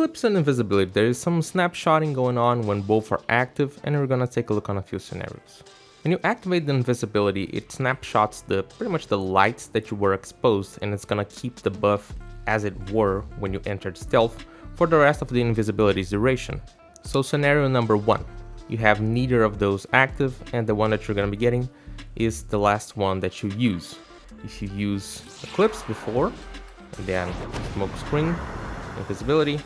Eclipse and invisibility, there is some snapshotting going on when both are active, and we're gonna take a look on a few scenarios. When you activate the invisibility, it snapshots pretty much the lights that you were exposed, and it's gonna keep the buff as it were when you entered stealth for the rest of the invisibility's duration. So scenario number 1, you have neither of those active, and the one that you're gonna be getting is the last one that you use. If you use Eclipse before, and then smoke screen, invisibility,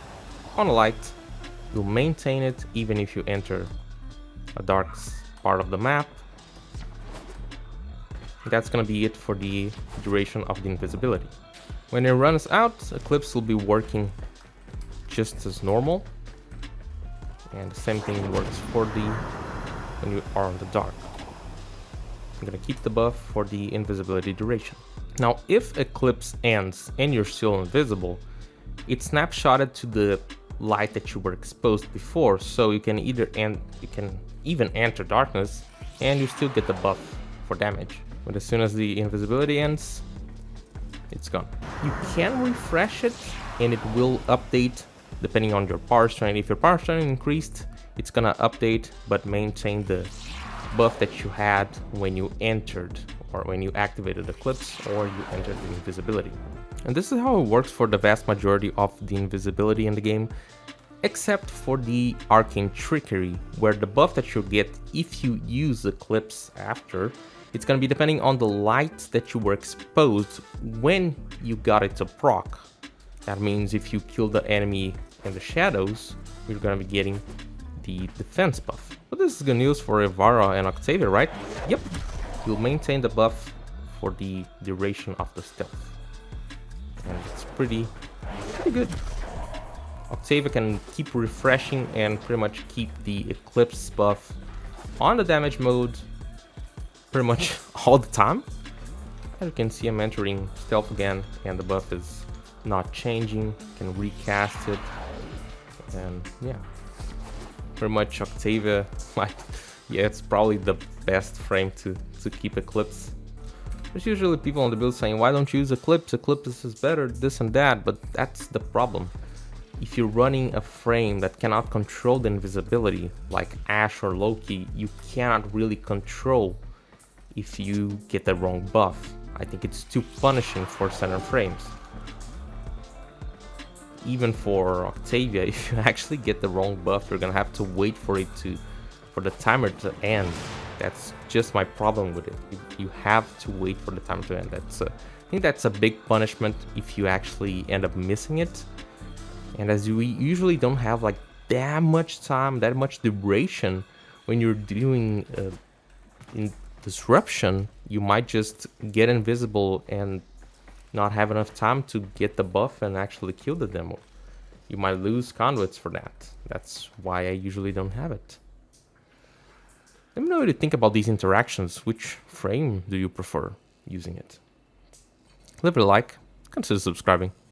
on a light, you'll maintain it even if you enter a dark part of the map. That's gonna be it for the duration of the invisibility. When it runs out, Eclipse will be working just as normal, and the same thing works for when you are in the dark. I'm gonna keep the buff for the invisibility duration. Now, if Eclipse ends and you're still invisible, it's snapshotted to the light that you were exposed before, so you can even enter darkness and you still get the buff for damage. But as soon as the invisibility ends, it's gone. You can refresh it and it will update depending on your power strain. If your power strain increased, it's gonna update but maintain the buff that you had when you entered or when you activated Eclipse or you entered the invisibility. And this is how it works for the vast majority of the invisibility in the game, except for the arcane trickery, where the buff that you get if you use Eclipse after, it's gonna be depending on the lights that you were exposed when you got it to proc. That means if you kill the enemy in the shadows, you're gonna be getting the defense buff. But this is good news for Evara and Octavia, right? Yep, you'll maintain the buff for the duration of the stealth. And it's pretty good. Octavia can keep refreshing and pretty much keep the Eclipse buff on the damage mode pretty much all the time. As you can see, I'm entering stealth again and the buff is not changing. You can recast it, and yeah, pretty much Octavia, like, yeah, it's probably the best frame to keep Eclipse. There's usually people on the build saying, why don't you use Eclipse? Eclipse is better, this and that, but that's the problem. If you're running a frame that cannot control the invisibility, like Ashe or Loki, you cannot really control if you get the wrong buff. I think it's too punishing for center frames. Even for Octavia, if you actually get the wrong buff, you're gonna have to wait for the timer to end. That's just my problem with it. You have to wait for the timer to end. I think that's a big punishment if you actually end up missing it. And as you usually don't have like that much time, that much duration when you're doing in disruption, you might just get invisible and not have enough time to get the buff and actually kill the demo. You might lose conduits for that. That's why I usually don't have it. Let me know what you think about these interactions. Which frame do you prefer using it? Leave it a like, consider subscribing.